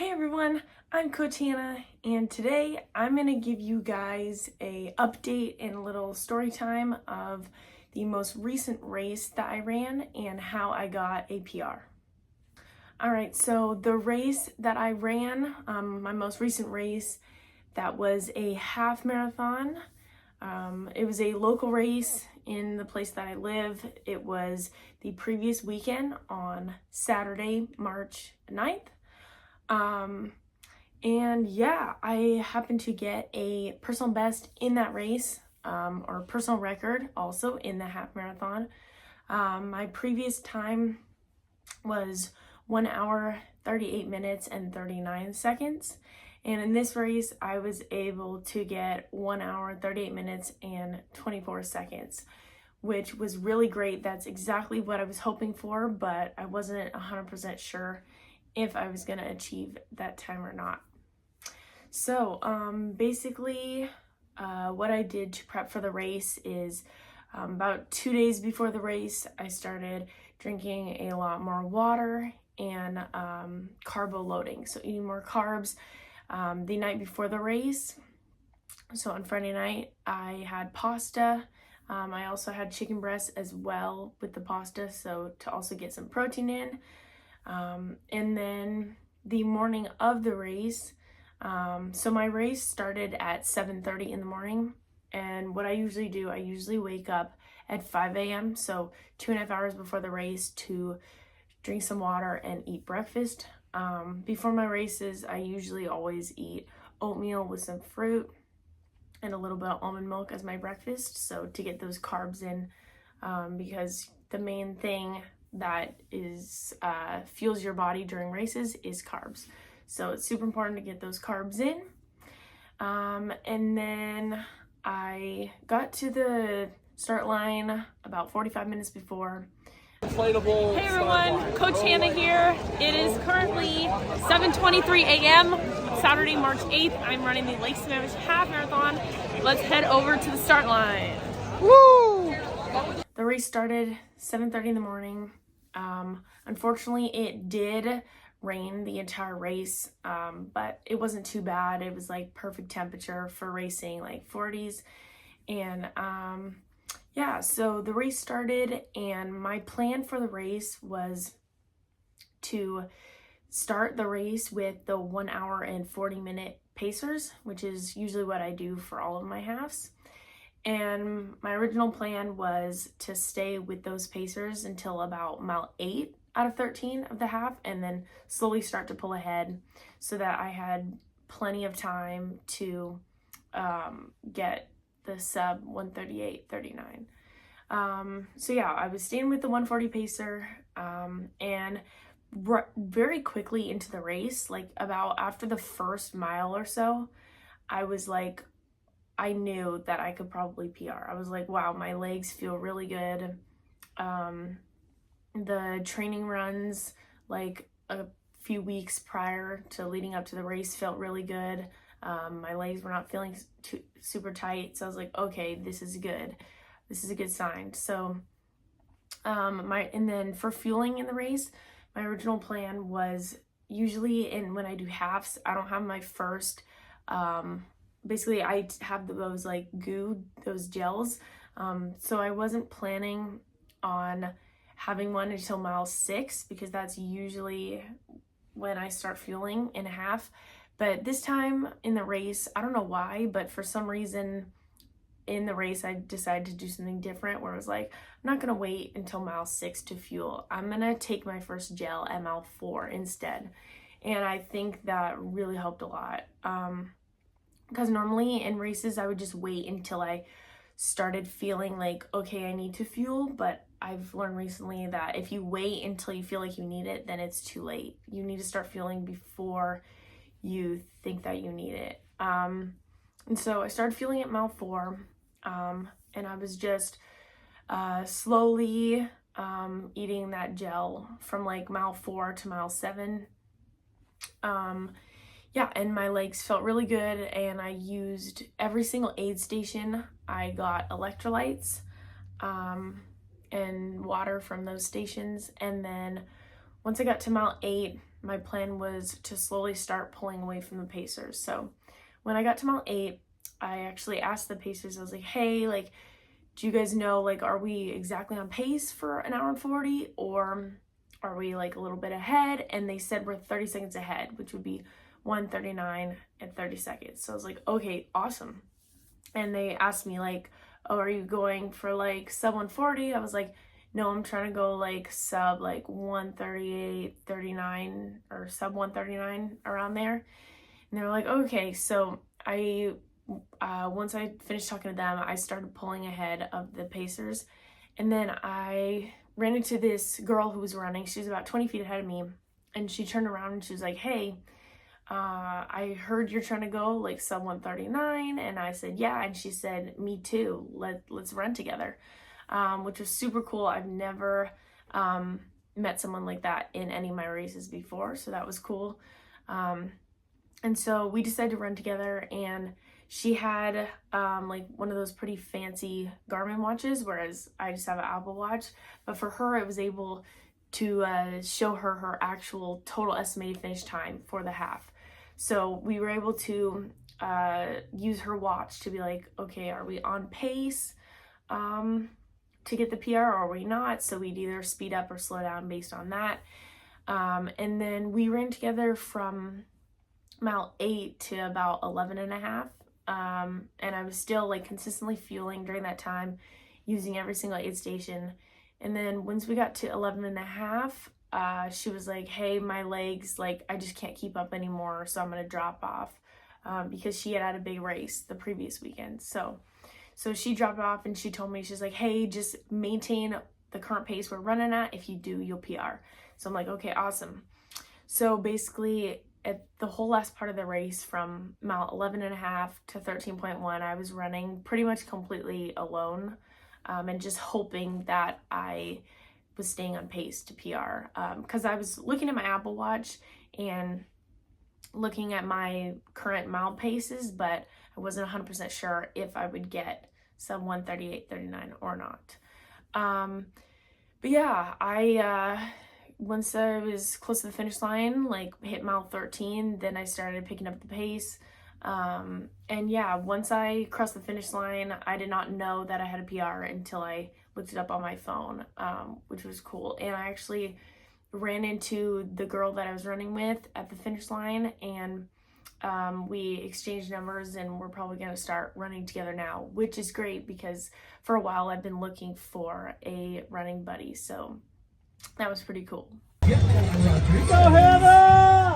Hey everyone, I'm Coach Hannah, and today I'm going to give you guys a update and a little story time of the most recent race that I ran and how I got a PR. Alright, so the race that I ran, my most recent race, that was a half marathon. It was a local race in the place that I live. It was the previous weekend on Saturday, March 9th. And yeah, I happened to get a personal best in that race, or personal record also in the half marathon. My previous time was 1 hour, 38 minutes, and 39 seconds. And in this race, I was able to get 1 hour, 38 minutes, and 24 seconds, which was really great. That's exactly what I was hoping for, but I wasn't 100% sure if I was gonna achieve that time or not. So basically what I did to prep for the race is about 2 days before the race, I started drinking a lot more water and carbo loading, so eating more carbs the night before the race. So on Friday night, I had pasta. I also had chicken breast as well with the pasta, so to also get some protein in. And then the morning of the race, so my race started at 7:30 in the morning, and what I usually do, I usually wake up at 5 a.m., so 2.5 hours before the race to drink some water and eat breakfast. Before my races, I usually always eat oatmeal with some fruit and a little bit of almond milk as my breakfast, so to get those carbs in, because the main thing that is fuels your body during races is carbs. So it's super important to get those carbs in. And then I got to the start line about 45 minutes before. Inflatable. Hey everyone, Coach Hannah here. It is currently 7:23 a.m. Saturday, March 8th. I'm running the Lake Sammamish Half Marathon. Let's head over to the start line. Woo! The race started 7:30 in the morning. Unfortunately, it did rain the entire race, but it wasn't too bad. It was like perfect temperature for racing, like 40s. And yeah, so the race started, and my plan for the race was to start the race with the 1 hour and 40-minute pacers, which is usually what I do for all of my halves. And my original plan was to stay with those pacers until about mile 8 out of 13 of the half, and then slowly start to pull ahead so that I had plenty of time to get the sub 1:38:39. So yeah, I was staying with the 140 pacer, and very quickly into the race, like about after the first mile or so, I was like, I knew that I could probably PR. I was like, wow, my legs feel really good. The training runs, like a few weeks prior to leading up to the race, felt really good. My legs were not feeling super tight, so I was like, okay, this is good. This is a good sign. So, and then for fueling in the race, my original plan was usually when I do halves, I don't have my first, basically I have those like those gels. So I wasn't planning on having one until mile 6, because that's usually when I start fueling in half. But this time in the race, I don't know why, but for some reason in the race, I decided to do something different, where I was like, I'm not gonna wait until mile 6 to fuel. I'm gonna take my first gel at mile 4 instead. And I think that really helped a lot. Because normally in races, I would just wait until I started feeling like, okay, I need to fuel, but I've learned recently that if you wait until you feel like you need it, then it's too late. You need to start fueling before you think that you need it. And so I started fueling at mile 4, and I was just slowly eating that gel from like mile 4 to mile 7. Yeah, and my legs felt really good, and I used every single aid station. I got electrolytes and water from those stations, and then once I got to mile 8, my plan was to slowly start pulling away from the pacers. So when I got to mile 8, I actually asked the pacers, I was like, hey, like, do you guys know, like, are we exactly on pace for an hour and 40, or are we like a little bit ahead? And they said we're 30 seconds ahead, which would be 1:39 and 30 seconds. So I was like, okay, awesome. And they asked me like, oh, are you going for like sub 140? I was like, no, I'm trying to go like sub like 138, 39, or sub 139, around there. And they were like, okay. So I once I finished talking to them, I started pulling ahead of the pacers. And then I ran into this girl who was running. She was about 20 feet ahead of me. And she turned around and she was like, hey, I heard you're trying to go like sub 139. And I said, yeah. And she said, me too. Let's run together, which was super cool. I've never met someone like that in any of my races before. So that was cool. And so we decided to run together, and she had like one of those pretty fancy Garmin watches, whereas I just have an Apple Watch. But for her, it was able to show her her actual total estimated finish time for the half. So we were able to use her watch to be like, okay, are we on pace to get the PR, or are we not? So we'd either speed up or slow down based on that. And then we ran together from mile 8 to about 11 and a half. And I was still like consistently fueling during that time, using every single aid station. And then once we got to 11 and a half, she was like, hey, my legs, like, I just can't keep up anymore, so I'm gonna drop off, because she had a big race the previous weekend. So she dropped off, and she told me, she's like, hey, just maintain the current pace we're running at. If you do, you'll PR. So I'm like, okay, awesome. So basically, at the whole last part of the race, from mile 11 and a half to 13.1, I was running pretty much completely alone, and just hoping that I was staying on pace to PR, because I was looking at my Apple Watch and looking at my current mile paces, but I wasn't 100% sure if I would get sub 138.39 or not. But yeah, once I was close to the finish line, like hit mile 13, then I started picking up the pace. And yeah, once I crossed the finish line, I did not know that I had a PR until I looked it up on my phone, which was cool. And I actually ran into the girl that I was running with at the finish line, and we exchanged numbers, and we're probably going to start running together now, which is great because for a while I've been looking for a running buddy. So that was pretty cool. Go Hannah!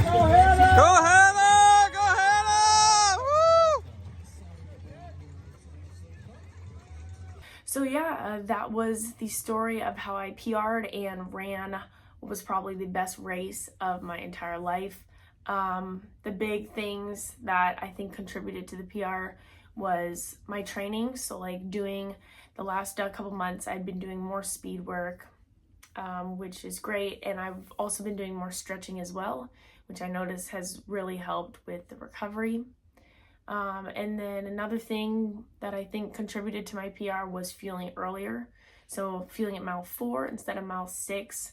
Go Hannah! Go Hannah! Go Hannah! Woo! So yeah, that was the story of how I PR'd and ran what was probably the best race of my entire life. The big things that I think contributed to the PR was my training. So like doing the last couple months, I'd been doing more speed work, which is great. And I've also been doing more stretching as well, which I noticed has really helped with the recovery. And then another thing that I think contributed to my PR was fueling earlier. So fueling at mile 4 instead of mile 6.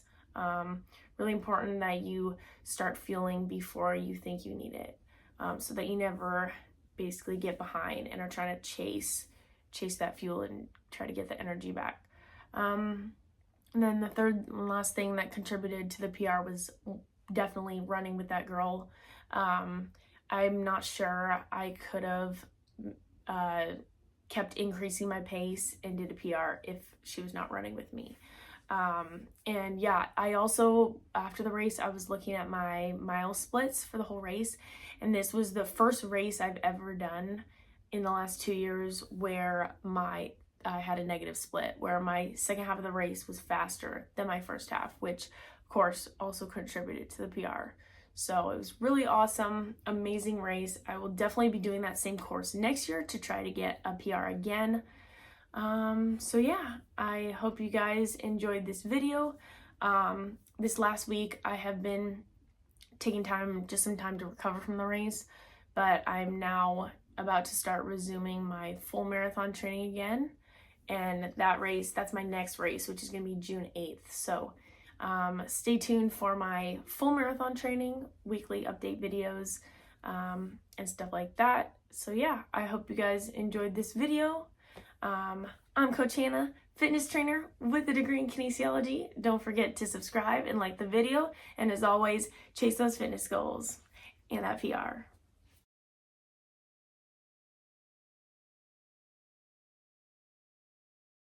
Really important that you start fueling before you think you need it, so that you never basically get behind and are trying to chase that fuel and try to get the energy back. And then the third and last thing that contributed to the PR was definitely running with that girl. I'm not sure I could have kept increasing my pace and did a PR if she was not running with me. And yeah, I also, after the race, I was looking at my mile splits for the whole race. And this was the first race I've ever done in the last 2 years where I had a negative split, where my second half of the race was faster than my first half, which of course also contributed to the PR. So it was really awesome, amazing race. I will definitely be doing that same course next year to try to get a PR again. So yeah, I hope you guys enjoyed this video. This last week I have been taking some time to recover from the race, but I'm now about to start resuming my full marathon training again. And that's my next race, which is going to be June 8th. So Stay tuned for my full marathon training, weekly update videos, and stuff like that. So yeah, I hope you guys enjoyed this video. I'm Coach Hannah, fitness trainer with a degree in kinesiology. Don't forget to subscribe and like the video. And as always, chase those fitness goals and that PR.